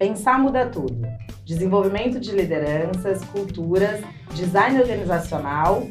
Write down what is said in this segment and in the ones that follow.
Pensar muda tudo. Desenvolvimento de lideranças, culturas, design organizacional,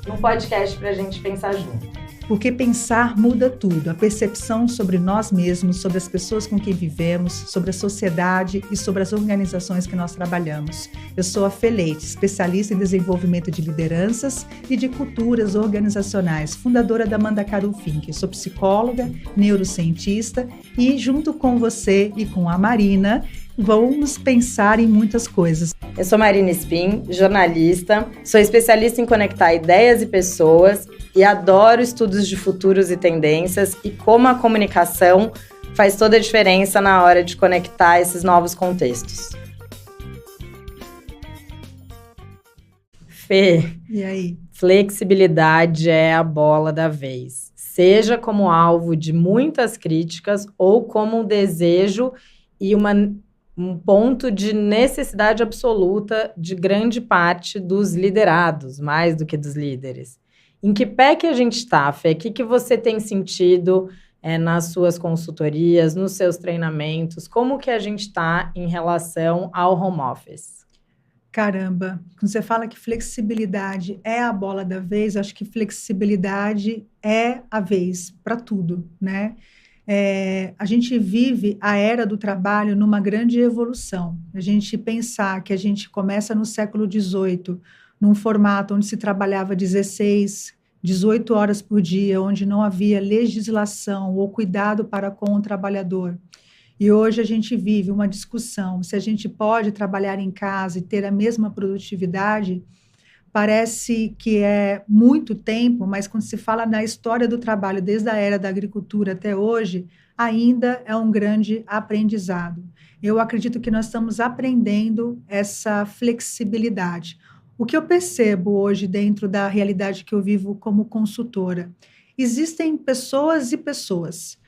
num podcast para a gente pensar junto. Porque pensar muda tudo, a percepção sobre nós mesmos, sobre as pessoas com quem vivemos, sobre a sociedade e sobre as organizações que nós trabalhamos. Eu sou a Fê Leite, especialista em desenvolvimento de lideranças e de culturas organizacionais, fundadora da Mandacaru Think. Eu sou psicóloga, neurocientista e junto com você e com a Marina, vamos pensar em muitas coisas. Eu sou Marina Spin, jornalista, sou especialista em conectar ideias e pessoas e adoro estudos de futuros e tendências e como a comunicação faz toda a diferença na hora de conectar esses novos contextos. Fê, e aí? Flexibilidade é a bola da vez, seja como alvo de muitas críticas ou como um desejo e um ponto de necessidade absoluta de grande parte dos liderados, mais do que dos líderes. Em que pé que a gente está, Fê? O que você tem sentido nas suas consultorias, nos seus treinamentos? Como que a gente está em relação ao home office? Caramba, quando você fala que flexibilidade é a bola da vez, acho que flexibilidade é a vez para tudo, né? A gente vive a era do trabalho numa grande evolução. A gente pensar que a gente começa no século XVIII, num formato onde se trabalhava 16, 18 horas por dia, onde não havia legislação ou cuidado para com o trabalhador. E hoje a gente vive uma discussão se a gente pode trabalhar em casa e ter a mesma produtividade. Parece que é muito tempo, mas quando se fala na história do trabalho, desde a era da agricultura até hoje, ainda é um grande aprendizado. Eu acredito que nós estamos aprendendo essa flexibilidade. O que eu percebo hoje dentro da realidade que eu vivo como consultora, existem pessoas e pessoas.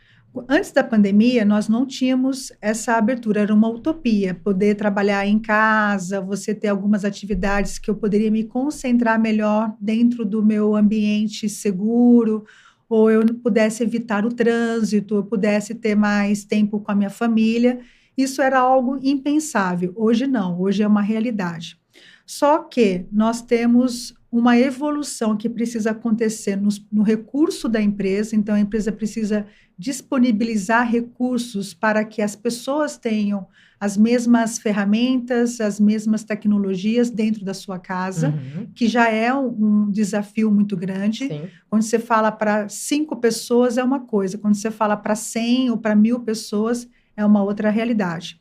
Antes da pandemia, nós não tínhamos essa abertura, era uma utopia, poder trabalhar em casa, você ter algumas atividades que eu poderia me concentrar melhor dentro do meu ambiente seguro, ou eu pudesse evitar o trânsito, eu pudesse ter mais tempo com a minha família. Isso era algo impensável. Hoje não, hoje é uma realidade. Só que nós temos uma evolução que precisa acontecer no recurso da empresa, então a empresa precisa disponibilizar recursos para que as pessoas tenham as mesmas ferramentas, as mesmas tecnologias dentro da sua casa, que já é um desafio muito grande. Sim. Quando você fala para 5 pessoas é uma coisa, quando você fala para 100 ou para 1.000 pessoas é uma outra realidade.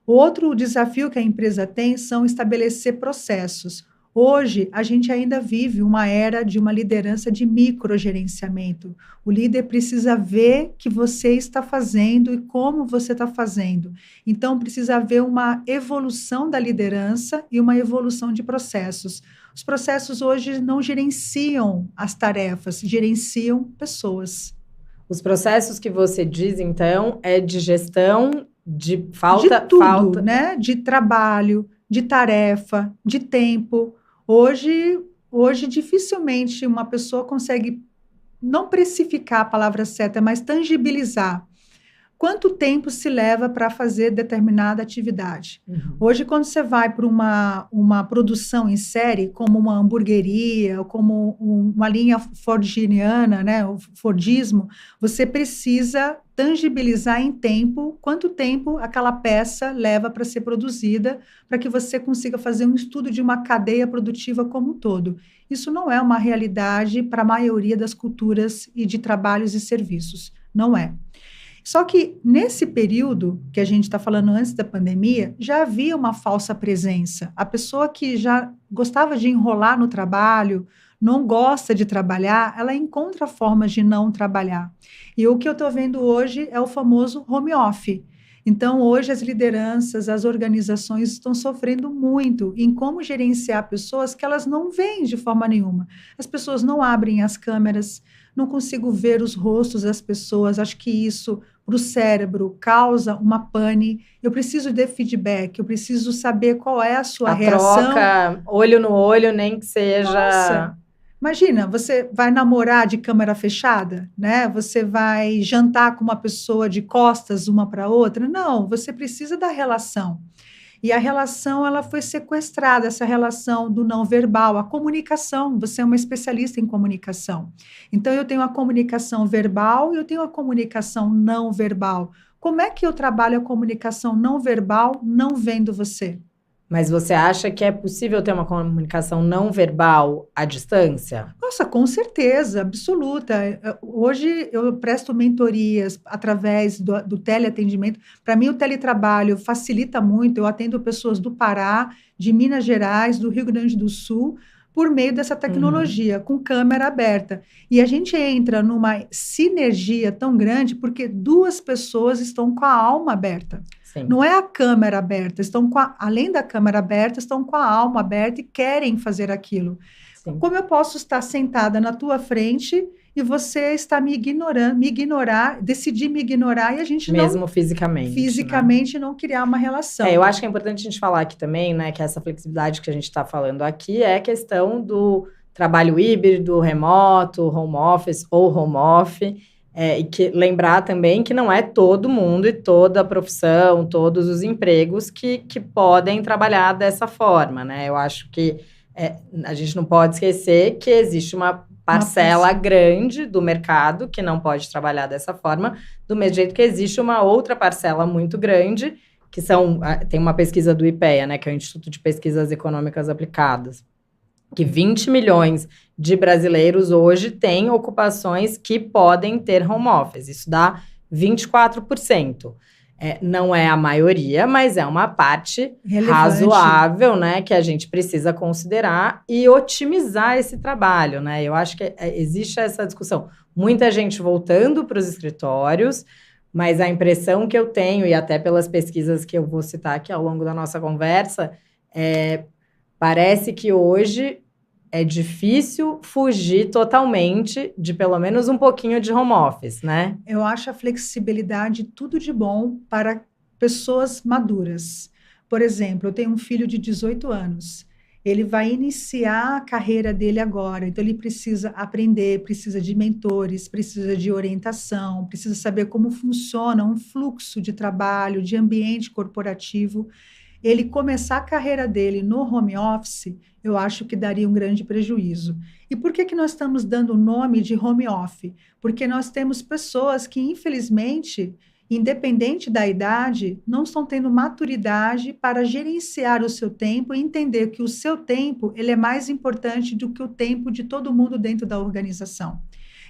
Outro desafio que a empresa tem são estabelecer processos. Hoje, a gente ainda vive uma era de uma liderança de microgerenciamento. O líder precisa ver o que você está fazendo e como você está fazendo. Então, precisa haver uma evolução da liderança e uma evolução de processos. Os processos hoje não gerenciam as tarefas, gerenciam pessoas. Os processos que você diz, então, é de gestão, de falta... De tudo, né? De trabalho, de tarefa, de tempo. Hoje, dificilmente uma pessoa consegue não precificar a palavra certa, mas tangibilizar quanto tempo se leva para fazer determinada atividade. Hoje, quando você vai para uma produção em série, como uma hamburgueria, ou como uma linha fordiana, né, o Fordismo, você precisa tangibilizar em tempo quanto tempo aquela peça leva para ser produzida, para que você consiga fazer um estudo de uma cadeia produtiva como um todo. Isso não é uma realidade para a maioria das culturas e de trabalhos e serviços. Não é. Só que nesse período que a gente está falando antes da pandemia, já havia uma falsa presença. A pessoa que já gostava de enrolar no trabalho, não gosta de trabalhar, ela encontra formas de não trabalhar. E o que eu estou vendo hoje é o famoso home office. Então, hoje as lideranças, as organizações estão sofrendo muito em como gerenciar pessoas que elas não veem de forma nenhuma. As pessoas não abrem as câmeras, não consigo ver os rostos das pessoas. Acho que isso, para o cérebro, causa uma pane. Eu preciso de feedback, eu preciso saber qual é a sua reação. A troca, olho no olho, nem que seja... Nossa, Imagina, você vai namorar de câmera fechada, né? Você vai jantar com uma pessoa de costas uma para outra? Não, você precisa da relação. E a relação, ela foi sequestrada, essa relação do não verbal, a comunicação. Você é uma especialista em comunicação. Então, eu tenho a comunicação verbal e eu tenho a comunicação não verbal. Como é que eu trabalho a comunicação não verbal não vendo você? Mas você acha que é possível ter uma comunicação não verbal à distância? Nossa, com certeza, absoluta. Hoje eu presto mentorias através do teleatendimento. Para mim, o teletrabalho facilita muito. Eu atendo pessoas do Pará, de Minas Gerais, do Rio Grande do Sul, por meio dessa tecnologia, com câmera aberta. E a gente entra numa sinergia tão grande porque duas pessoas estão com a alma aberta. Sim. Não é a câmera aberta, além da câmera aberta, estão com a alma aberta e querem fazer aquilo. Sim. Como eu posso estar sentada na tua frente e você está me ignorar, decidir me ignorar e a gente mesmo fisicamente, não criar uma relação. Eu acho que é importante a gente falar aqui também, né, que essa flexibilidade que a gente está falando aqui é a questão do trabalho híbrido, remoto, home office ou home office. E que lembrar também que não é todo mundo e toda a profissão, todos os empregos que podem trabalhar dessa forma, né? Eu acho que a gente não pode esquecer que existe uma parcela grande do mercado que não pode trabalhar dessa forma, do mesmo jeito que existe uma outra parcela muito grande, que tem uma pesquisa do IPEA, né, que é o Instituto de Pesquisas Econômicas Aplicadas, que 20 milhões de brasileiros hoje têm ocupações que podem ter home office. Isso dá 24%. Não é a maioria, mas é uma parte relevante, razoável, né, que a gente precisa considerar e otimizar esse trabalho, né? Eu acho que existe essa discussão. Muita gente voltando para os escritórios, mas a impressão que eu tenho, e até pelas pesquisas que eu vou citar aqui ao longo da nossa conversa, parece que hoje é difícil fugir totalmente de pelo menos um pouquinho de home office, né? Eu acho a flexibilidade tudo de bom para pessoas maduras. Por exemplo, eu tenho um filho de 18 anos. Ele vai iniciar a carreira dele agora, então ele precisa aprender, precisa de mentores, precisa de orientação, precisa saber como funciona um fluxo de trabalho, de ambiente corporativo. Ele começar a carreira dele no home office, eu acho que daria um grande prejuízo. E por que nós estamos dando o nome de home office? Porque nós temos pessoas que, infelizmente, independente da idade, não estão tendo maturidade para gerenciar o seu tempo e entender que o seu tempo ele é mais importante do que o tempo de todo mundo dentro da organização.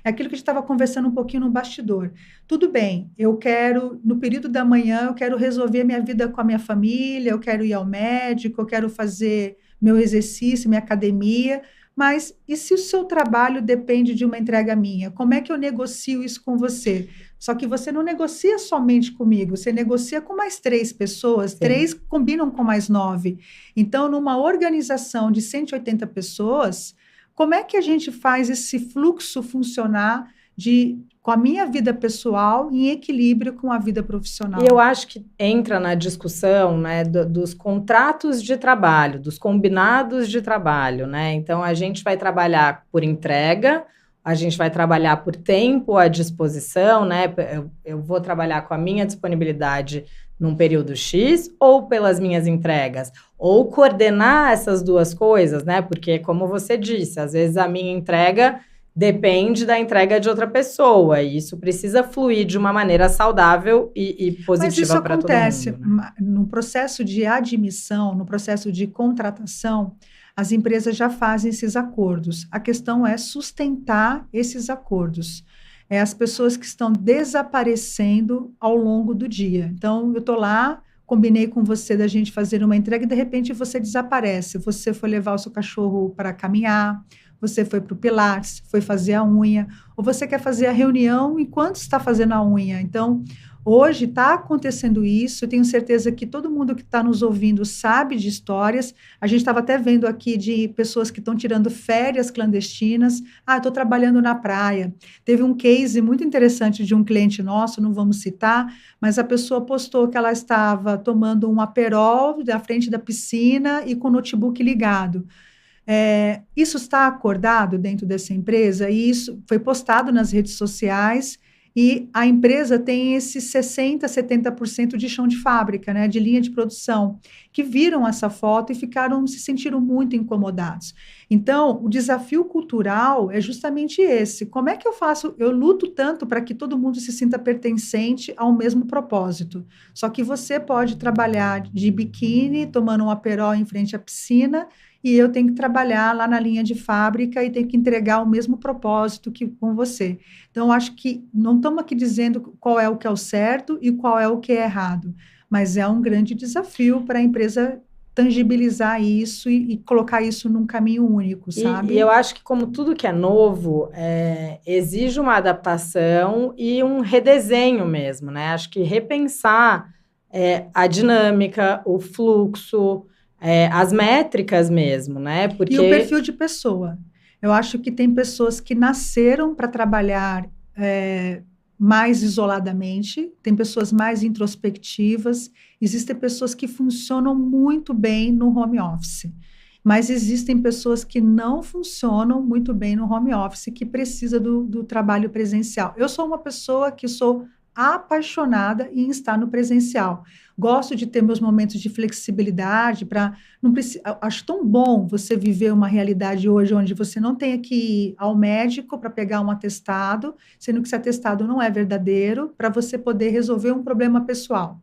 É aquilo que a gente estava conversando um pouquinho no bastidor. Tudo bem, eu quero, no período da manhã, eu quero resolver minha vida com a minha família, eu quero ir ao médico, eu quero fazer meu exercício, minha academia, mas e se o seu trabalho depende de uma entrega minha? Como é que eu negocio isso com você? Só que você não negocia somente comigo, você negocia com mais 3 pessoas, Sim. 3 combinam com mais 9. Então, numa organização de 180 pessoas, como é que a gente faz esse fluxo funcionar com a minha vida pessoal em equilíbrio com a vida profissional? E eu acho que entra na discussão, né, dos contratos de trabalho, dos combinados de trabalho, né? Então, a gente vai trabalhar por entrega, a gente vai trabalhar por tempo à disposição, né? Eu vou trabalhar com a minha disponibilidade num período X ou pelas minhas entregas, ou coordenar essas duas coisas, né? Porque, como você disse, às vezes a minha entrega depende da entrega de outra pessoa, e isso precisa fluir de uma maneira saudável e positiva para todo mundo. Mas isso acontece no processo de admissão, no processo de contratação, as empresas já fazem esses acordos. A questão é sustentar esses acordos. As pessoas que estão desaparecendo ao longo do dia. Então, eu estou lá, combinei com você da gente fazer uma entrega e, de repente, você desaparece. Você foi levar o seu cachorro para caminhar, você foi para o Pilates, foi fazer a unha, ou você quer fazer a reunião enquanto está fazendo a unha. Então, hoje está acontecendo isso, eu tenho certeza que todo mundo que está nos ouvindo sabe de histórias. A gente estava até vendo aqui de pessoas que estão tirando férias clandestinas. Estou trabalhando na praia. Teve um case muito interessante de um cliente nosso, não vamos citar, mas a pessoa postou que ela estava tomando um Aperol na frente da piscina e com o notebook ligado. Isso está acordado dentro dessa empresa e isso foi postado nas redes sociais e a empresa tem esse 60%, 70% de chão de fábrica, né, de linha de produção, que viram essa foto e se sentiram muito incomodados. Então, o desafio cultural é justamente esse. Como é que eu faço? Eu luto tanto para que todo mundo se sinta pertencente ao mesmo propósito. Só que você pode trabalhar de biquíni, tomando um aperol em frente à piscina, e eu tenho que trabalhar lá na linha de fábrica e tenho que entregar o mesmo propósito que com você. Então, acho que não estamos aqui dizendo qual é o que é o certo e qual é o que é errado, mas é um grande desafio para a empresa tangibilizar isso e colocar isso num caminho único, sabe? E eu acho que, como tudo que é novo, exige uma adaptação e um redesenho mesmo, né? Acho que repensar a dinâmica, o fluxo, as métricas mesmo, né? Porque... E o perfil de pessoa. Eu acho que tem pessoas que nasceram para trabalhar mais isoladamente, tem pessoas mais introspectivas, existem pessoas que funcionam muito bem no home office, mas existem pessoas que não funcionam muito bem no home office, que precisa do trabalho presencial. Eu sou uma pessoa que sou apaixonada em estar no presencial. Gosto de ter meus momentos de flexibilidade acho tão bom você viver uma realidade hoje onde você não tenha que ir ao médico para pegar um atestado, sendo que esse atestado não é verdadeiro, para você poder resolver um problema pessoal.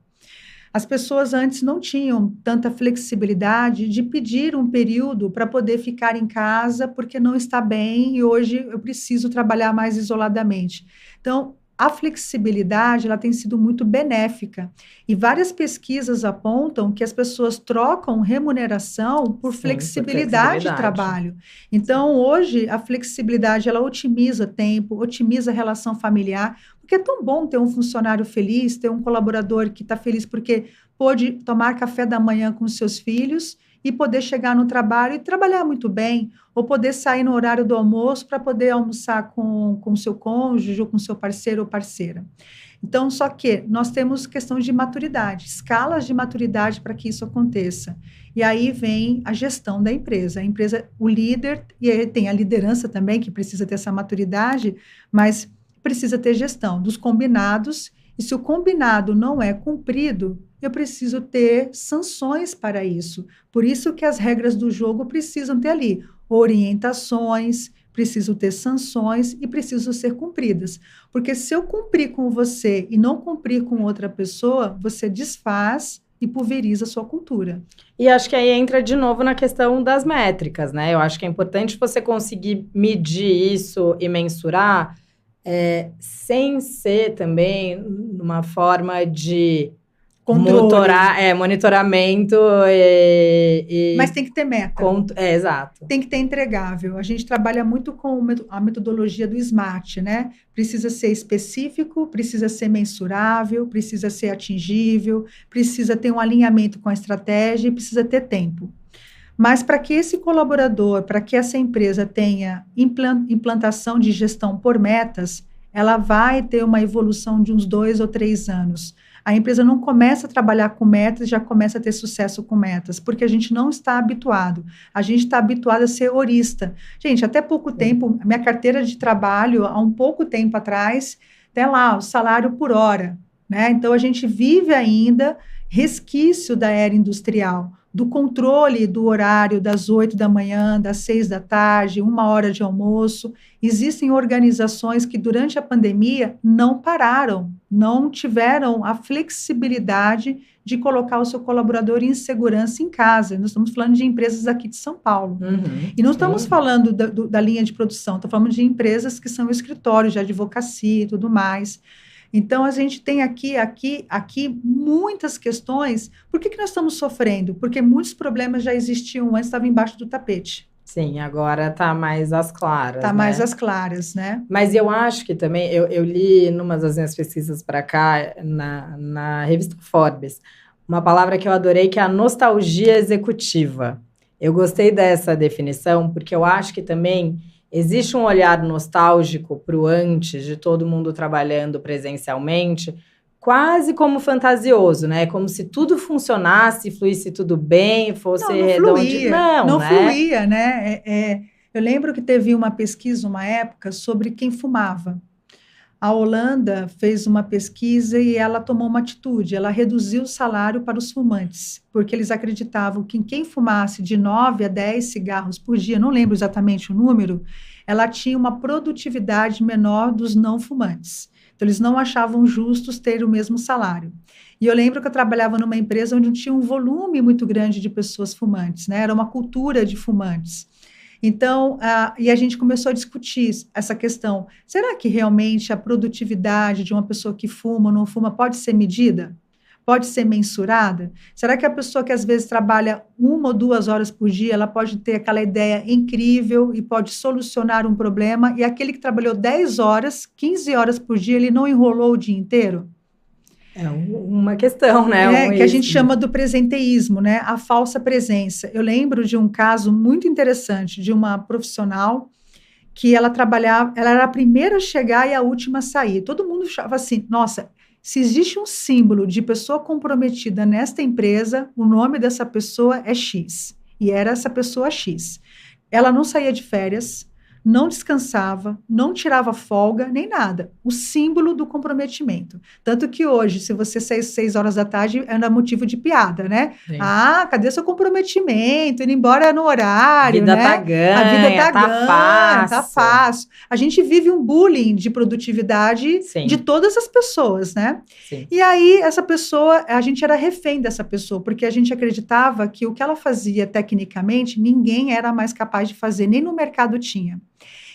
As pessoas antes não tinham tanta flexibilidade de pedir um período para poder ficar em casa porque não está bem e hoje eu preciso trabalhar mais isoladamente. Então, a flexibilidade, ela tem sido muito benéfica e várias pesquisas apontam que as pessoas trocam remuneração por flexibilidade de trabalho. Então, hoje, a flexibilidade, ela otimiza tempo, otimiza a relação familiar, porque é tão bom ter um funcionário feliz, ter um colaborador que está feliz porque pôde tomar café da manhã com os seus filhos e poder chegar no trabalho e trabalhar muito bem, ou poder sair no horário do almoço para poder almoçar com o seu cônjuge ou com o seu parceiro ou parceira. Então, só que nós temos questão de maturidade, escalas de maturidade para que isso aconteça. E aí vem a gestão da empresa. A empresa, o líder, e aí tem a liderança também, que precisa ter essa maturidade, mas precisa ter gestão dos combinados, e se o combinado não é cumprido, eu preciso ter sanções para isso. Por isso que as regras do jogo precisam ter ali orientações, preciso ter sanções e precisam ser cumpridas. Porque se eu cumprir com você e não cumprir com outra pessoa, você desfaz e pulveriza a sua cultura. E acho que aí entra de novo na questão das métricas, né? Eu acho que é importante você conseguir medir isso e mensurar, sem ser também uma forma de monitoramento Mas tem que ter meta. Exato. Tem que ter entregável. A gente trabalha muito com a metodologia do SMART, né? Precisa ser específico, precisa ser mensurável, precisa ser atingível, precisa ter um alinhamento com a estratégia e precisa ter tempo. Mas para que esse colaborador, para que essa empresa tenha implantação de gestão por metas, ela vai ter uma evolução de uns 2 ou 3 anos. A empresa não começa a trabalhar com metas, já começa a ter sucesso com metas, porque a gente não está habituado. A gente está habituado a ser horista. Gente, até pouco tempo, minha carteira de trabalho, há um pouco tempo atrás, tem lá o salário por hora, né? Então, a gente vive ainda resquício da era industrial, do controle do horário das 8 da manhã, das 6 da tarde, 1 hora de almoço. Existem organizações que, durante a pandemia, não pararam, não tiveram a flexibilidade de colocar o seu colaborador em segurança em casa. Nós estamos falando de empresas aqui de São Paulo. E não estamos falando da linha de produção, estamos falando de empresas que são escritórios de advocacia e tudo mais. Então, a gente tem aqui muitas questões. Por que nós estamos sofrendo? Porque muitos problemas já existiam antes, estavam embaixo do tapete. Sim, agora está mais às claras. Está mais às claras, né? Mas eu acho que também, eu li numa das minhas pesquisas para cá, na revista Forbes, uma palavra que eu adorei, que é a nostalgia executiva. Eu gostei dessa definição, porque eu acho que também existe um olhar nostálgico para o antes de todo mundo trabalhando presencialmente, quase como fantasioso, né? Como se tudo funcionasse, fluísse tudo bem, fosse redondinho. Não fluía, né? Eu lembro que teve uma pesquisa, uma época, sobre quem fumava. A Holanda fez uma pesquisa e ela tomou uma atitude, ela reduziu o salário para os fumantes, porque eles acreditavam que quem fumasse de 9 a 10 cigarros por dia, não lembro exatamente o número, ela tinha uma produtividade menor dos não fumantes. Então, eles não achavam justos ter o mesmo salário. E eu lembro que eu trabalhava numa empresa onde tinha um volume muito grande de pessoas fumantes, né? Era uma cultura de fumantes. Então, e a gente começou a discutir essa questão. Será que realmente a produtividade de uma pessoa que fuma ou não fuma pode ser medida? Pode ser mensurada? Será que a pessoa que às vezes trabalha 1 ou 2 horas por dia, ela pode ter aquela ideia incrível e pode solucionar um problema, e aquele que trabalhou 10 horas, 15 horas por dia, ele não enrolou o dia inteiro? É uma questão, né? Que a gente chama do presenteísmo, né? A falsa presença. Eu lembro de um caso muito interessante de uma profissional que ela trabalhava, ela era a primeira a chegar e a última a sair. Todo mundo achava assim, nossa, se existe um símbolo de pessoa comprometida nesta empresa, o nome dessa pessoa é X. E era essa pessoa X. Ela não saía de férias, não descansava, não tirava folga, nem nada. O símbolo do comprometimento. Tanto que hoje, se você sair 6 horas da tarde, é motivo de piada, né? Sim. Ah, cadê seu comprometimento? Indo embora no horário, a vida né? Tá ganha, a vida tá ganha, fácil. Tá fácil. A gente vive um bullying de produtividade Sim. de todas as pessoas, né? Sim. E aí, essa pessoa, a gente era refém dessa pessoa, porque a gente acreditava que o que ela fazia tecnicamente, ninguém era mais capaz de fazer, nem no mercado tinha.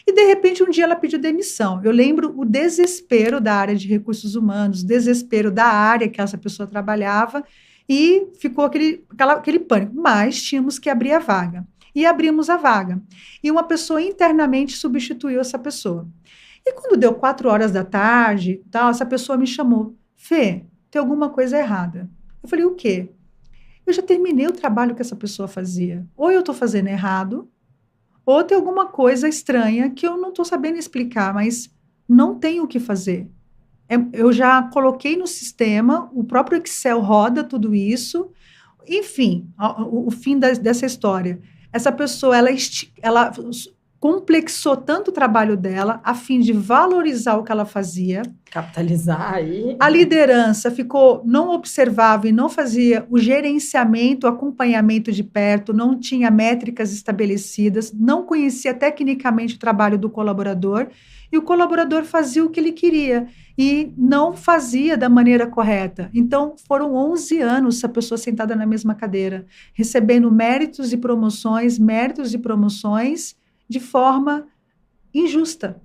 E, de repente, um dia ela pediu demissão. Eu lembro o desespero da área de recursos humanos, o desespero da área que essa pessoa trabalhava, e ficou aquele pânico. Mas tínhamos que abrir a vaga. E abrimos a vaga. E uma pessoa internamente substituiu essa pessoa. E quando deu 4 horas da tarde, tal, essa pessoa me chamou. Fê, tem alguma coisa errada. Eu falei, o quê? Eu já terminei o trabalho que essa pessoa fazia. Ou eu estou fazendo errado, ou tem alguma coisa estranha que eu não estou sabendo explicar, mas não tenho o que fazer. Eu já coloquei no sistema, o próprio Excel roda tudo isso. Enfim, o fim dessa história. Essa pessoa, ela complexou tanto o trabalho dela a fim de valorizar o que ela fazia. Capitalizar aí. A liderança não observava e não fazia o gerenciamento, o acompanhamento de perto, não tinha métricas estabelecidas, não conhecia tecnicamente o trabalho do colaborador, e o colaborador fazia o que ele queria e não fazia da maneira correta. Então, foram 11 anos essa pessoa sentada na mesma cadeira, recebendo méritos e promoções, de forma injusta.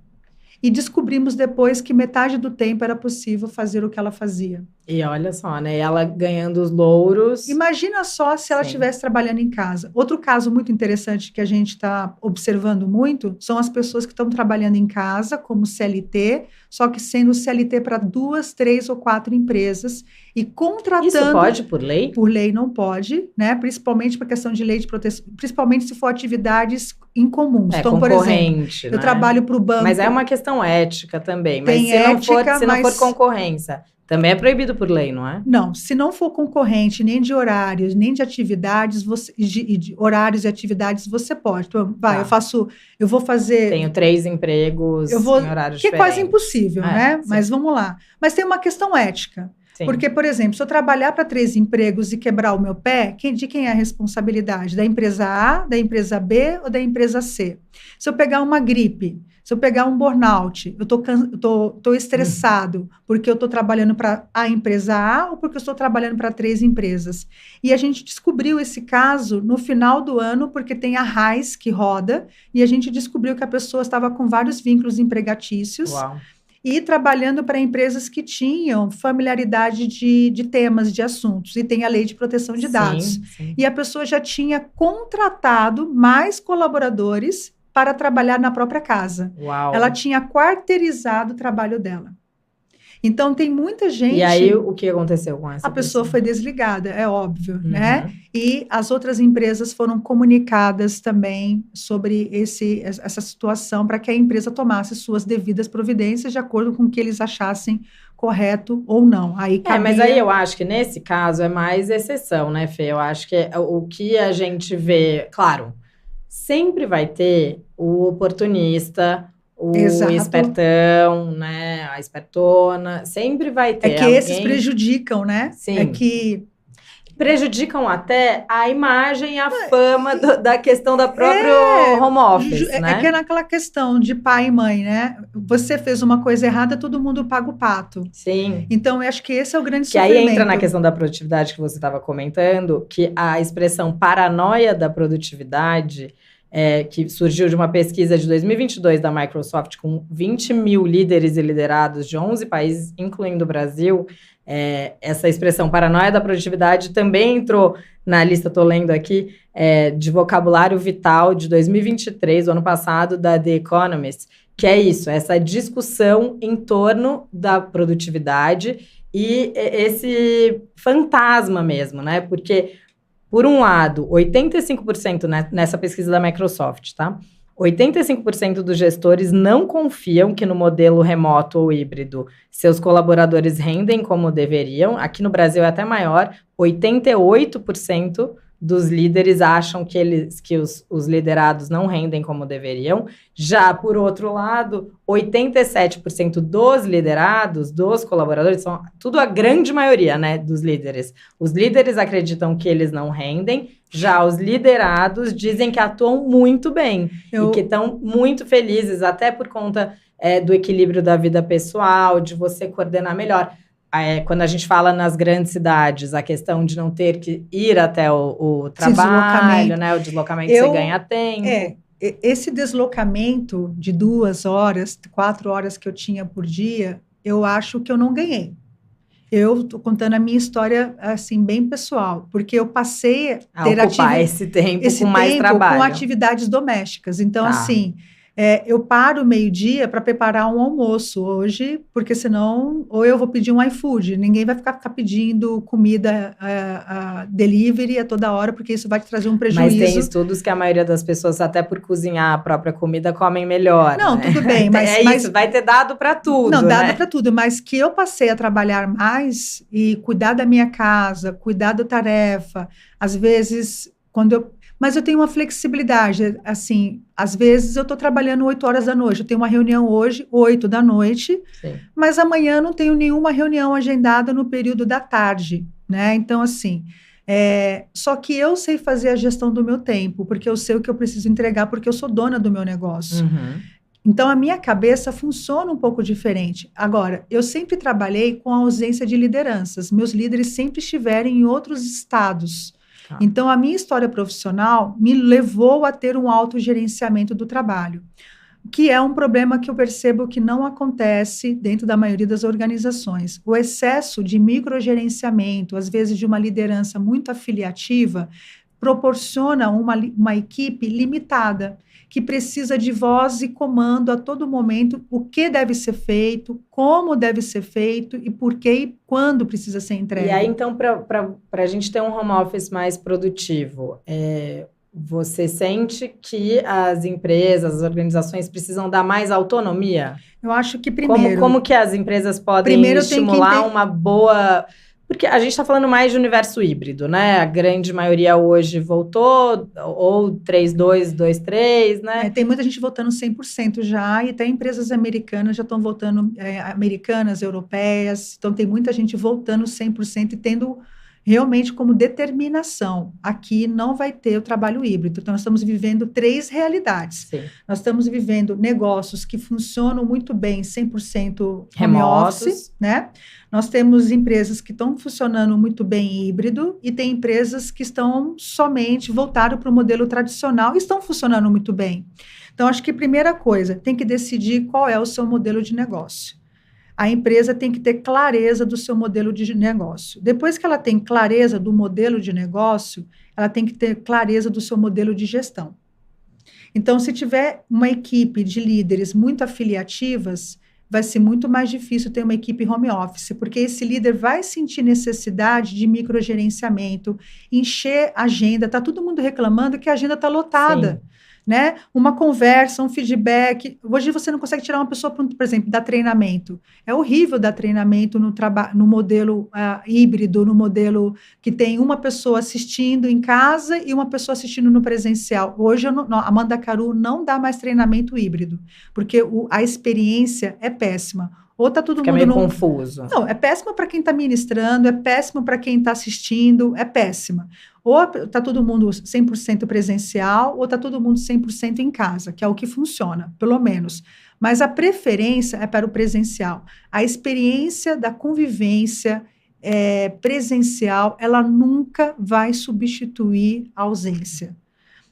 E descobrimos depois que metade do tempo era possível fazer o que ela fazia. E olha só, né? Ela ganhando os louros. Imagina só se ela estivesse trabalhando em casa. Outro caso muito interessante que a gente está observando muito são as pessoas que estão trabalhando em casa como CLT, só que sendo CLT para 2, 3 ou 4 empresas e contratando... Isso pode por lei? Por lei não pode, né? Principalmente por questão de lei de proteção, principalmente se for atividades incomuns. Então, por exemplo, eu trabalho para o banco... Mas é uma questão ética também. Mas se não for concorrência... Também é proibido por lei, não é? Não, se não for concorrente nem de horários, nem de atividades, de horários e atividades, você pode. Então, eu vou fazer... Tenho 3 empregos em horários diferentes. Que é quase impossível, né? Sim. Mas vamos lá. Mas tem uma questão ética. Sim. Porque, por exemplo, se eu trabalhar para 3 empregos e quebrar o meu pé, de quem é a responsabilidade? Da empresa A, da empresa B ou da empresa C? Se eu pegar uma gripe... Se eu pegar um burnout, eu tô estressado porque eu estou trabalhando para a empresa A ou porque eu estou trabalhando para 3 empresas. E a gente descobriu esse caso no final do ano, porque tem a RAIS que roda, e a gente descobriu que a pessoa estava com vários vínculos empregatícios. Uau. E trabalhando para empresas que tinham familiaridade de temas, de assuntos. E tem a lei de proteção de dados. Sim. E a pessoa já tinha contratado mais colaboradores para trabalhar na própria casa. Uau. Ela tinha quarteirizado o trabalho dela. Então, tem muita gente... E aí, o que aconteceu com essa pessoa? A pessoa foi desligada, é óbvio, né? E as outras empresas foram comunicadas também sobre essa situação para que a empresa tomasse suas devidas providências de acordo com o que eles achassem correto ou não. Aí mas aí eu acho que nesse caso é mais exceção, né, Fê? Eu acho que o que a gente vê, claro, sempre vai ter o oportunista, o espertão, né, a espertona, sempre vai ter alguém... esses prejudicam, né? Sim. Prejudicam até a imagem e a fama da questão da própria home office, né? É que é naquela questão de pai e mãe, né? Você fez uma coisa errada, todo mundo paga o pato. Sim. Então, eu acho que esse é o grande sofrimento. Que aí entra na questão da produtividade que você estava comentando, que a expressão paranoia da produtividade, que surgiu de uma pesquisa de 2022 da Microsoft com 20 mil líderes e liderados de 11 países, incluindo o Brasil. Essa expressão paranoia da produtividade também entrou na lista, estou lendo aqui, de vocabulário vital de 2023, o ano passado, da The Economist, que é isso, essa discussão em torno da produtividade e esse fantasma mesmo, né? Porque, por um lado, 85% nessa pesquisa da Microsoft, tá? 85% dos gestores não confiam que no modelo remoto ou híbrido seus colaboradores rendem como deveriam. Aqui no Brasil é até maior, 88% dos líderes acham que os liderados não rendem como deveriam. Já, por outro lado, 87% dos liderados, dos colaboradores, são tudo a grande maioria, né, dos líderes. Os líderes acreditam que eles não rendem, já os liderados dizem que atuam muito bem e que estão muito felizes, até por conta do equilíbrio da vida pessoal, de você coordenar melhor. Quando a gente fala nas grandes cidades, a questão de não ter que ir até o trabalho, né? O deslocamento, você ganha tempo. Esse deslocamento de 2 horas, 4 horas que eu tinha por dia, eu acho que eu não ganhei. Eu estou contando a minha história, assim, bem pessoal, porque eu passei a ter ocupar esse tempo com mais trabalho. Com atividades domésticas. Então, assim... eu paro meio-dia para preparar um almoço hoje, porque senão, ou eu vou pedir um iFood, ninguém vai ficar pedindo comida delivery a toda hora, porque isso vai te trazer um prejuízo. Mas tem estudos que a maioria das pessoas, até por cozinhar a própria comida, comem melhor. Não, né? Tudo bem, mas isso, vai ter dado para tudo. Não, dado para tudo, mas que eu passei a trabalhar mais e cuidar da minha casa, cuidar da tarefa, às vezes, mas eu tenho uma flexibilidade, assim, às vezes eu estou trabalhando 8 horas da noite, eu tenho uma reunião hoje, 8 da noite, Sim. Mas amanhã não tenho nenhuma reunião agendada no período da tarde, né? Então, assim, só que eu sei fazer a gestão do meu tempo, porque eu sei o que eu preciso entregar, porque eu sou dona do meu negócio. Uhum. Então, a minha cabeça funciona um pouco diferente. Agora, eu sempre trabalhei com a ausência de lideranças, meus líderes sempre estiveram em outros estados. Então, a minha história profissional me levou a ter um autogerenciamento do trabalho, que é um problema que eu percebo que não acontece dentro da maioria das organizações. O excesso de microgerenciamento, às vezes de uma liderança muito afiliativa, proporciona uma equipe limitada, que precisa de voz e comando a todo momento, o que deve ser feito, como deve ser feito e por que e quando precisa ser entregue. E aí, então, para a gente ter um home office mais produtivo, você sente que as empresas, as organizações precisam dar mais autonomia? Eu acho que primeiro... Como que as empresas podem estimular uma boa... Porque a gente está falando mais de universo híbrido, né? A grande maioria hoje voltou, ou 3-2, 2-3, né? Tem muita gente votando 100% já, e até empresas americanas já estão votando, americanas, europeias, então tem muita gente voltando 100% e tendo realmente como determinação. Aqui não vai ter o trabalho híbrido, então nós estamos vivendo 3 realidades. Sim. Nós estamos vivendo negócios que funcionam muito bem, 100% home office, né? Nós temos empresas que estão funcionando muito bem híbrido e tem empresas que estão somente voltadas para o modelo tradicional e estão funcionando muito bem. Então, acho que a primeira coisa, tem que decidir qual é o seu modelo de negócio. A empresa tem que ter clareza do seu modelo de negócio. Depois que ela tem clareza do modelo de negócio, ela tem que ter clareza do seu modelo de gestão. Então, se tiver uma equipe de líderes muito afiliativas, vai ser muito mais difícil ter uma equipe home office, porque esse líder vai sentir necessidade de microgerenciamento, encher a agenda. Está todo mundo reclamando que a agenda está lotada. Sim. né? Uma conversa, um feedback. Hoje você não consegue tirar uma pessoa, por exemplo, dar treinamento. É horrível dar treinamento no modelo híbrido, no modelo que tem uma pessoa assistindo em casa e uma pessoa assistindo no presencial. Hoje, a Mandacaru não dá mais treinamento híbrido, porque a experiência é péssima. Ou tá todo Fica mundo meio confuso. Não, é péssima para quem está ministrando, é péssimo para quem está assistindo, é péssima. Ou está todo mundo 100% presencial, ou está todo mundo 100% em casa, que é o que funciona, pelo menos. Mas a preferência é para o presencial. A experiência da convivência presencial, ela nunca vai substituir a ausência.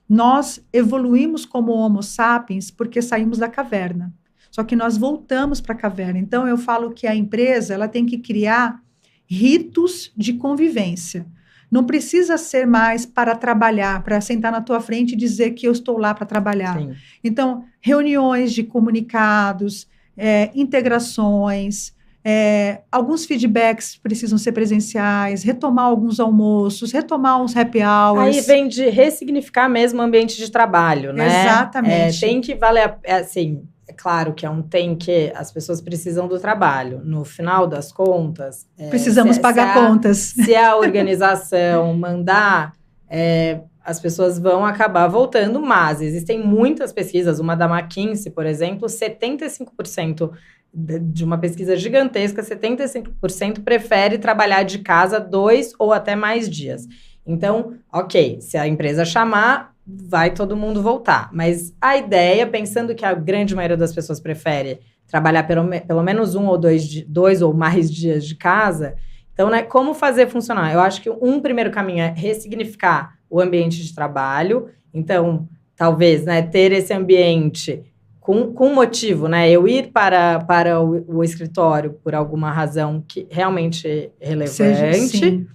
Nós evoluímos como Homo sapiens porque saímos da caverna. Só que nós voltamos para a caverna. Então, eu falo que a empresa ela tem que criar ritos de convivência. Não precisa ser mais para trabalhar, para sentar na tua frente e dizer que eu estou lá para trabalhar. Sim. Então, reuniões de comunicados, integrações, alguns feedbacks precisam ser presenciais, retomar alguns almoços, retomar uns happy hours. Aí vem de ressignificar mesmo o ambiente de trabalho, né? Exatamente. Tem que valer, assim, é claro que tem que as pessoas precisam do trabalho. No final das contas, precisamos pagar contas. Se a organização mandar, as pessoas vão acabar voltando, mas existem muitas pesquisas, uma da McKinsey, por exemplo, 75% de uma pesquisa gigantesca, 75% prefere trabalhar de casa 2 ou até mais dias. Então, ok, se a empresa chamar, vai todo mundo voltar. Mas a ideia, pensando que a grande maioria das pessoas prefere trabalhar pelo menos 1 ou 2 ou mais dias de casa, então, né, como fazer funcionar? Eu acho que um primeiro caminho é ressignificar o ambiente de trabalho. Então, talvez, né, ter esse ambiente com motivo, né? Eu ir para o escritório por alguma razão que realmente é relevante. Sim.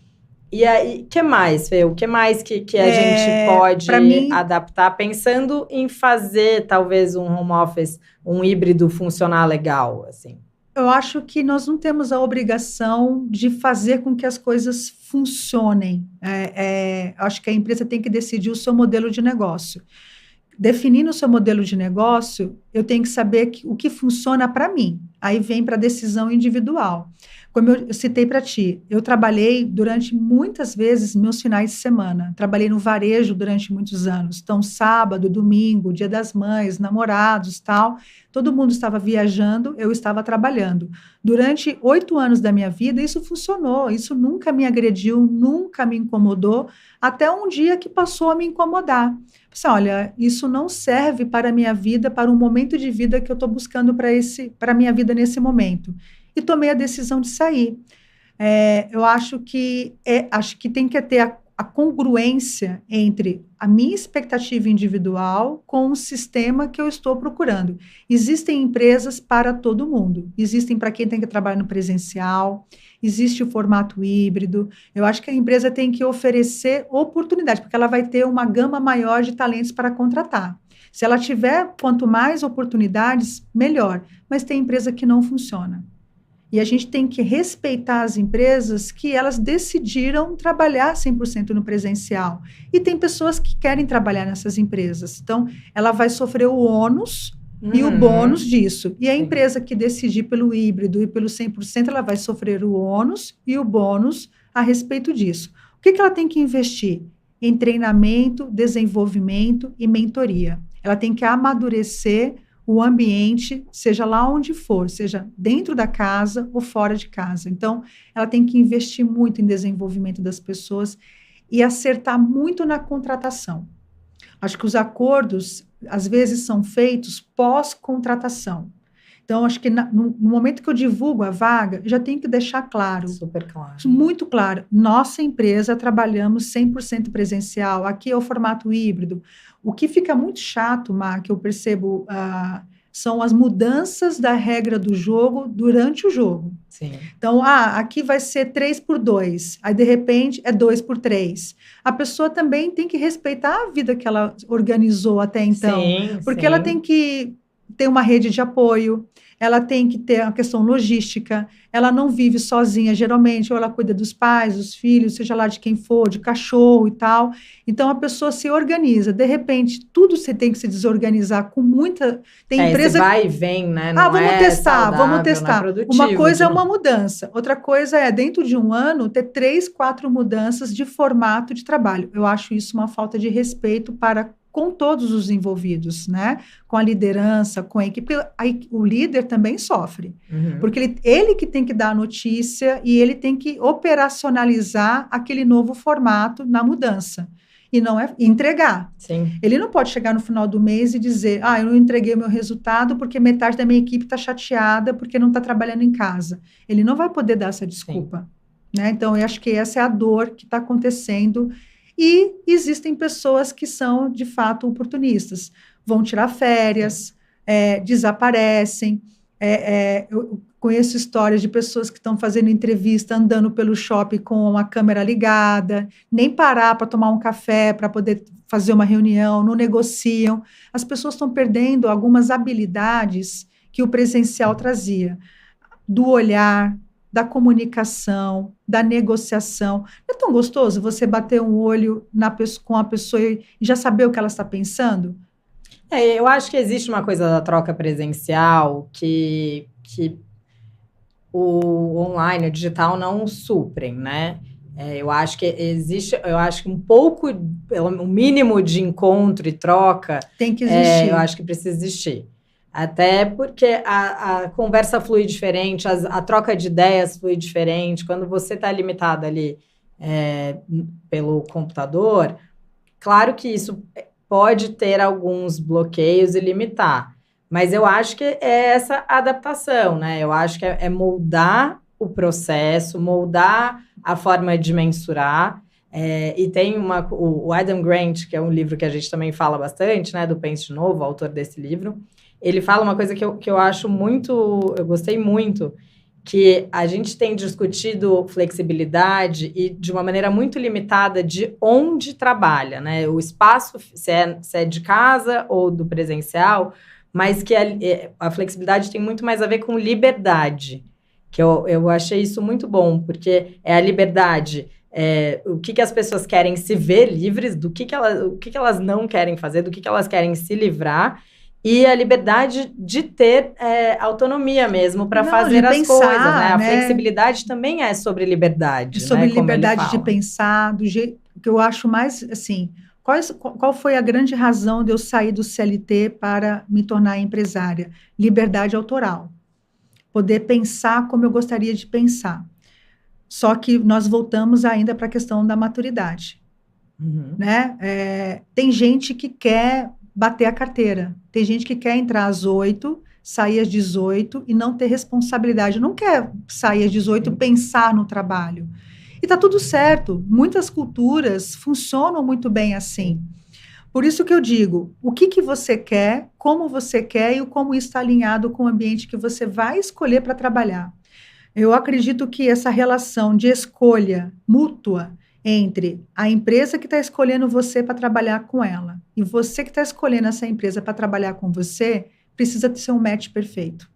E aí, o que mais, Fê? O que mais que a gente pode adaptar, pensando em fazer, talvez, um home office, um híbrido funcionar legal, assim? Eu acho que nós não temos a obrigação de fazer com que as coisas funcionem. Acho que a empresa tem que decidir o seu modelo de negócio. Definindo o seu modelo de negócio, eu tenho que saber o que funciona para mim. Aí vem para a decisão individual. Como eu citei para ti, eu trabalhei durante muitas vezes meus finais de semana. Trabalhei no varejo durante muitos anos. Então, sábado, domingo, Dia das Mães, namorados, tal. Todo mundo estava viajando, eu estava trabalhando. Durante 8 anos da minha vida, isso funcionou. Isso nunca me agrediu, nunca me incomodou, até um dia que passou a me incomodar. Pensei, olha, isso não serve para a minha vida, para o momento de vida que eu estou buscando para a minha vida nesse momento. E tomei a decisão de sair. Eu acho que tem que ter a congruência entre a minha expectativa individual com o sistema que eu estou procurando. Existem empresas para todo mundo. Existem para quem tem que trabalhar no presencial, existe o formato híbrido. Eu acho que a empresa tem que oferecer oportunidade, porque ela vai ter uma gama maior de talentos para contratar. Se ela tiver, quanto mais oportunidades, melhor. Mas tem empresa que não funciona. E a gente tem que respeitar as empresas que elas decidiram trabalhar 100% no presencial. E tem pessoas que querem trabalhar nessas empresas. Então, ela vai sofrer o ônus e o bônus disso. E a empresa que decidir pelo híbrido e pelo 100%, ela vai sofrer o ônus e o bônus a respeito disso. O que ela tem que investir? Em treinamento, desenvolvimento e mentoria. Ela tem que amadurecer o ambiente, seja lá onde for, seja dentro da casa ou fora de casa. Então, ela tem que investir muito em desenvolvimento das pessoas e acertar muito na contratação. Acho que os acordos, às vezes, são feitos pós-contratação. Então, acho que no momento que eu divulgo a vaga, já tenho que deixar claro. Super claro. Muito claro. Nossa empresa trabalhamos 100% presencial. Aqui é o formato híbrido. O que fica muito chato, Má, que eu percebo, são as mudanças da regra do jogo durante o jogo. Sim. Então, aqui vai ser 3x2. Aí, de repente, é 2x3. A pessoa também tem que respeitar a vida que ela organizou até então. Sim, porque sim. ela tem que ter uma rede de apoio, ela tem que ter a questão logística, ela não vive sozinha, geralmente, ou ela cuida dos pais, dos filhos, seja lá de quem for, de cachorro e tal. Então, a pessoa se organiza. De repente, tudo você tem que se desorganizar com muita... Tem empresa esse vai e vem, né? Não vamos testar, saudável, vamos testar. Não é produtivo, uma coisa é uma mudança, outra coisa é, dentro de um ano, ter 3, 4 mudanças de formato de trabalho. Eu acho isso uma falta de respeito com todos os envolvidos, né? Com a liderança, com a equipe. Aí, o líder também sofre, porque ele que tem que dar a notícia e ele tem que operacionalizar aquele novo formato na mudança. E não é entregar. Sim. Ele não pode chegar no final do mês e dizer, eu não entreguei o meu resultado porque metade da minha equipe está chateada porque não está trabalhando em casa. Ele não vai poder dar essa desculpa. Né? Então, eu acho que essa é a dor que está acontecendo. E existem pessoas que são, de fato, oportunistas. Vão tirar férias, desaparecem. Eu conheço histórias de pessoas que estão fazendo entrevista, andando pelo shopping com a câmera ligada, nem parar para tomar um café, para poder fazer uma reunião, não negociam. As pessoas estão perdendo algumas habilidades que o presencial trazia, do olhar, da comunicação, da negociação. Não é tão gostoso você bater um olho com a pessoa e já saber o que ela está pensando? Eu acho que existe uma coisa da troca presencial que o online, o digital não suprem, né? Eu acho que existe, um pouco, um mínimo de encontro e troca tem que existir. Eu acho que precisa existir. Até porque a conversa flui diferente, a troca de ideias flui diferente. Quando você está limitado ali pelo computador, claro que isso pode ter alguns bloqueios e limitar. Mas eu acho que é essa adaptação, né? Eu acho que é moldar o processo, moldar a forma de mensurar. E tem o Adam Grant, que é um livro que a gente também fala bastante, né? Do Pense de Novo, o autor desse livro. Ele fala uma coisa que eu acho muito... Eu gostei muito, que a gente tem discutido flexibilidade e de uma maneira muito limitada de onde trabalha, né? O espaço, se é de casa ou do presencial, mas que a flexibilidade tem muito mais a ver com liberdade, que eu achei isso muito bom, porque é a liberdade, o que as pessoas querem se ver livres, o que elas não querem fazer, do que elas querem se livrar, e a liberdade de ter autonomia mesmo para fazer as coisas, né? A flexibilidade também é sobre liberdade. É sobre liberdade de pensar, do jeito que eu acho mais, assim... Qual foi a grande razão de eu sair do CLT para me tornar empresária? Liberdade autoral. Poder pensar como eu gostaria de pensar. Só que nós voltamos ainda para a questão da maturidade. Né? Tem gente que quer bater a carteira. Tem gente que quer entrar às 8, sair às 18 e não ter responsabilidade. Não quer sair às 18 e pensar no trabalho. E está tudo certo. Muitas culturas funcionam muito bem assim. Por isso que eu digo, o que você quer, como você quer e como isso está alinhado com o ambiente que você vai escolher para trabalhar. Eu acredito que essa relação de escolha mútua entre a empresa que está escolhendo você para trabalhar com ela e você que está escolhendo essa empresa para trabalhar com você, precisa ser um match perfeito.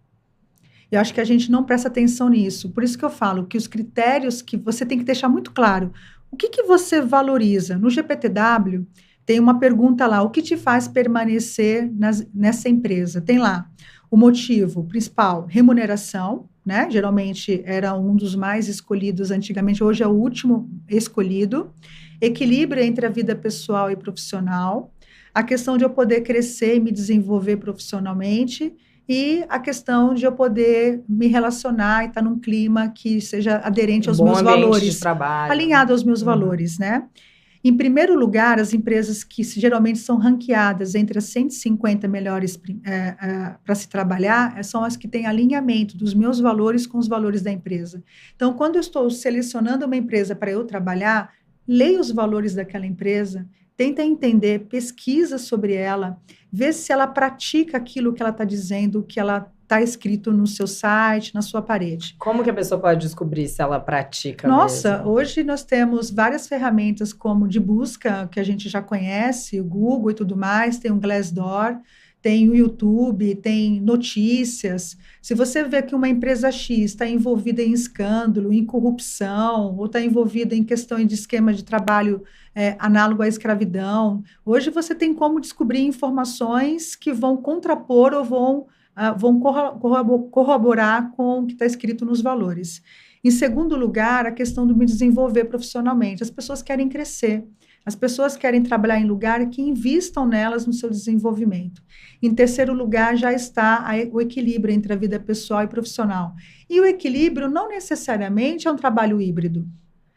Eu acho que a gente não presta atenção nisso. Por isso que eu falo que os critérios que você tem que deixar muito claro. O que você valoriza? No GPTW, tem uma pergunta lá. O que te faz permanecer nessa empresa? Tem lá o motivo principal, remuneração, né? Geralmente era um dos mais escolhidos antigamente. Hoje é o último escolhido. Equilíbrio entre a vida pessoal e profissional. A questão de eu poder crescer e me desenvolver profissionalmente. E a questão de eu poder me relacionar e estar num clima que seja aderente aos meus valores, de trabalho, alinhado aos meus valores, né? Em primeiro lugar, as empresas que geralmente são ranqueadas entre as 150 melhores para se trabalhar, são as que têm alinhamento dos meus valores com os valores da empresa. Então, quando eu estou selecionando uma empresa para eu trabalhar, leia os valores daquela empresa, tenta entender, pesquisa sobre ela, vê se ela pratica aquilo que ela está dizendo, que ela está escrito no seu site, na sua parede. Como que a pessoa pode descobrir se ela pratica mesmo? Hoje nós temos várias ferramentas como de busca, que a gente já conhece, o Google e tudo mais, tem um Glassdoor, tem o YouTube, tem notícias. Se você vê que uma empresa X está envolvida em escândalo, em corrupção, ou está envolvida em questões de esquema de trabalho análogo à escravidão, hoje você tem como descobrir informações que vão contrapor ou vão corroborar com o que está escrito nos valores. Em segundo lugar, a questão do me desenvolver profissionalmente. As pessoas querem crescer. As pessoas querem trabalhar em lugar que invistam nelas no seu desenvolvimento. Em terceiro lugar, já está o equilíbrio entre a vida pessoal e profissional. E o equilíbrio não necessariamente é um trabalho híbrido.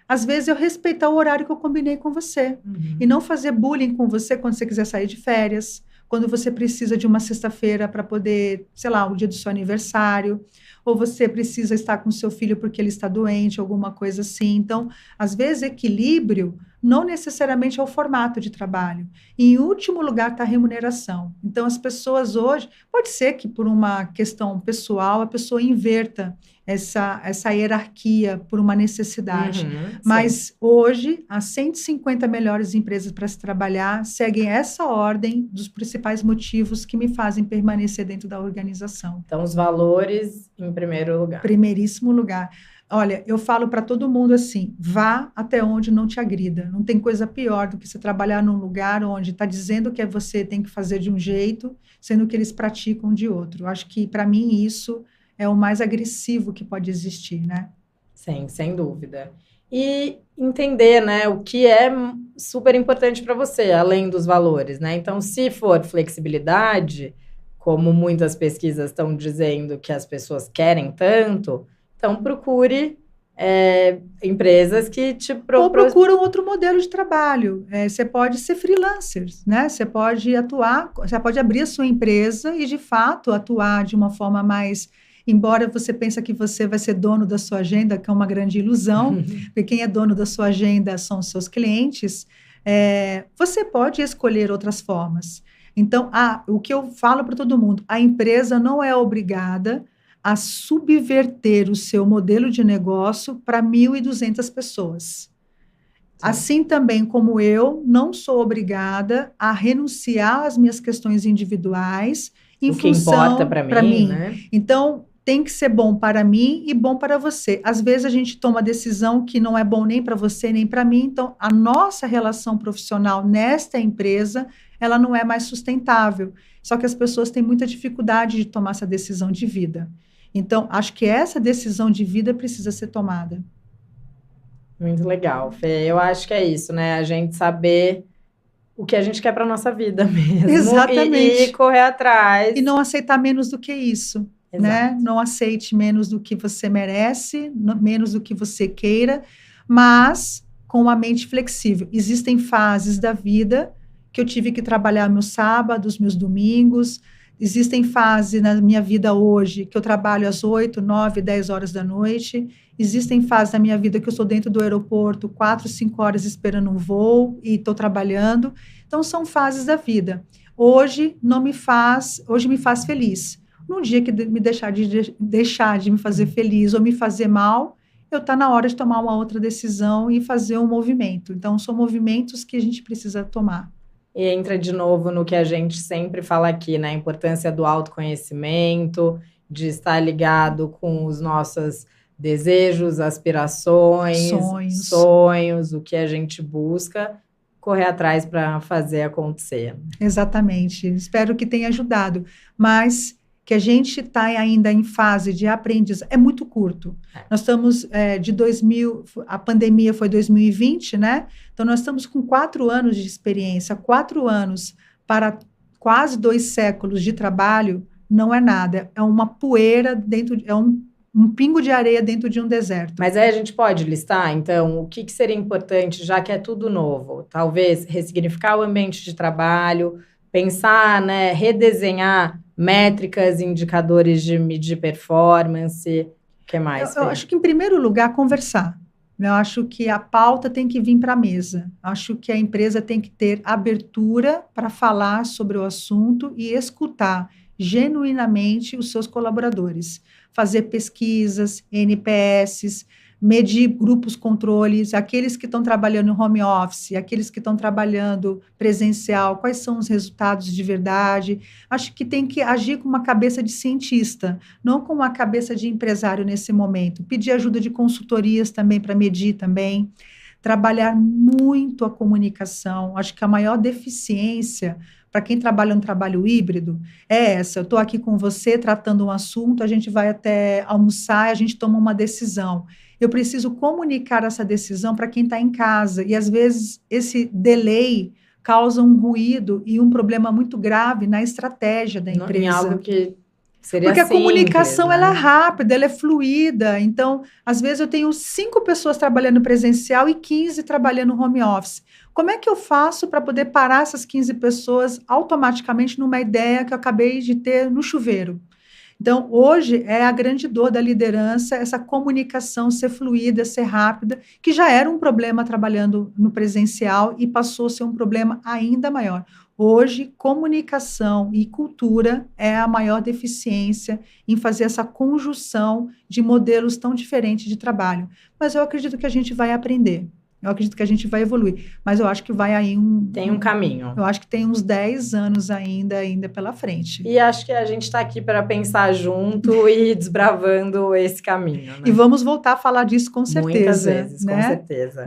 Às vezes, eu respeitar o horário que eu combinei com você. E não fazer bullying com você quando você quiser sair de férias, quando você precisa de uma sexta-feira para poder, sei lá, o dia do seu aniversário, ou você precisa estar com seu filho porque ele está doente, alguma coisa assim. Então, às vezes, equilíbrio não necessariamente é o formato de trabalho. E, em último lugar, está a remuneração. Então, as pessoas hoje, pode ser que por uma questão pessoal, a pessoa inverta essa hierarquia por uma necessidade. Mas hoje, as 150 melhores empresas para se trabalhar seguem essa ordem dos principais motivos que me fazem permanecer dentro da organização. Então, os valores em primeiro lugar. Primeiríssimo lugar. Olha, eu falo para todo mundo assim, vá até onde não te agrida. Não tem coisa pior do que você trabalhar num lugar onde está dizendo que você tem que fazer de um jeito, sendo que eles praticam de outro. Eu acho que, para mim, isso é o mais agressivo que pode existir, né? Sim, sem dúvida. E entender, né, o que é super importante para você, além dos valores, né? Então, se for flexibilidade, como muitas pesquisas estão dizendo que as pessoas querem tanto, então procure empresas que te... Ou procura um outro modelo de trabalho. Você pode ser freelancer, né? Você pode atuar, você pode abrir a sua empresa e, de fato, atuar de uma forma mais... Embora você pense que você vai ser dono da sua agenda, que é uma grande ilusão, porque quem é dono da sua agenda são os seus clientes, você pode escolher outras formas. Então, o que eu falo para todo mundo, a empresa não é obrigada a subverter o seu modelo de negócio para 1.200 pessoas. Sim. Assim também como eu não sou obrigada a renunciar às minhas questões individuais em função que importa para mim, né? Então, tem que ser bom para mim e bom para você. Às vezes a gente toma decisão que não é bom nem para você nem para mim, então a nossa relação profissional nesta empresa, ela não é mais sustentável. Só que as pessoas têm muita dificuldade de tomar essa decisão de vida. Então, acho que essa decisão de vida precisa ser tomada. Muito legal, Fê. Eu acho que é isso, né? A gente saber o que a gente quer para nossa vida mesmo. Exatamente. E correr atrás. E não aceitar menos do que isso. Né? Não aceite menos do que você merece, menos do que você queira, mas com uma mente flexível. Existem fases da vida que eu tive que trabalhar meus sábados, meus domingos. Existem fases na minha vida hoje que eu trabalho às 8, 9, 10 horas da noite. Existem fases na minha vida que eu estou dentro do aeroporto 4, 5 horas esperando um voo e estou trabalhando. Então, são fases da vida. Hoje me faz feliz. Num dia que me deixar de me fazer feliz ou me fazer mal, está na hora de tomar uma outra decisão e fazer um movimento. Então, são movimentos que a gente precisa tomar. E entra de novo no que a gente sempre fala aqui, né? A importância do autoconhecimento, de estar ligado com os nossos desejos, aspirações, sonhos, o que a gente busca, correr atrás para fazer acontecer. Exatamente. Espero que tenha ajudado. Mas que a gente está ainda em fase de aprendizagem, é muito curto. Nós estamos de 2000, a pandemia foi 2020, né? Então, nós estamos com 4 anos de experiência, 4 anos para quase 2 séculos de trabalho, não é nada, é uma poeira é um pingo de areia dentro de um deserto. Mas aí a gente pode listar, então, o que seria importante, já que é tudo novo? Talvez ressignificar o ambiente de trabalho, pensar, né, redesenhar métricas, indicadores de medir performance, o que mais? Eu acho que, em primeiro lugar, conversar. Eu acho que a pauta tem que vir para a mesa. Acho que a empresa tem que ter abertura para falar sobre o assunto e escutar genuinamente os seus colaboradores. Fazer pesquisas, NPS, medir grupos controles, aqueles que estão trabalhando em home office, aqueles que estão trabalhando presencial, quais são os resultados de verdade. Acho que tem que agir com uma cabeça de cientista, não com uma cabeça de empresário nesse momento. Pedir ajuda de consultorias também para medir também. Trabalhar muito a comunicação. Acho que a maior deficiência para quem trabalha um trabalho híbrido é essa. Eu estou aqui com você tratando um assunto, a gente vai até almoçar, a gente toma uma decisão. Eu preciso comunicar essa decisão para quem está em casa. E, às vezes, esse delay causa um ruído e um problema muito grave na estratégia da empresa. Em algo que seria porque simples, a comunicação, né? ela é rápida, ela é fluida. Então, às vezes, eu tenho 5 pessoas trabalhando presencial e 15 trabalhando home office. Como é que eu faço para poder parar essas 15 pessoas automaticamente numa ideia que eu acabei de ter no chuveiro? Então, hoje é a grande dor da liderança, essa comunicação ser fluida, ser rápida, que já era um problema trabalhando no presencial e passou a ser um problema ainda maior. Hoje, comunicação e cultura é a maior deficiência em fazer essa conjunção de modelos tão diferentes de trabalho. Mas eu acredito que a gente vai aprender. Eu acredito que a gente vai evoluir, mas eu acho que vai aí Tem um caminho. Eu acho que tem uns 10 anos ainda pela frente. E acho que a gente está aqui para pensar junto e ir desbravando esse caminho, né? E vamos voltar a falar disso com certeza. Muitas vezes, né? Com certeza.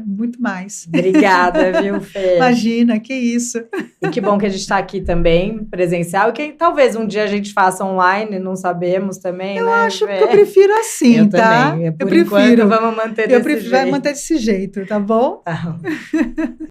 Muito mais. Obrigada, viu, Fê? Imagina, que isso. E que bom que a gente está aqui também, presencial, e que talvez um dia a gente faça online, não sabemos também, eu né? acho que eu prefiro assim, eu tá? Também. Eu Por prefiro. Enquanto, vamos manter desse jeito. Vai manter desse jeito, tá bom? Tá.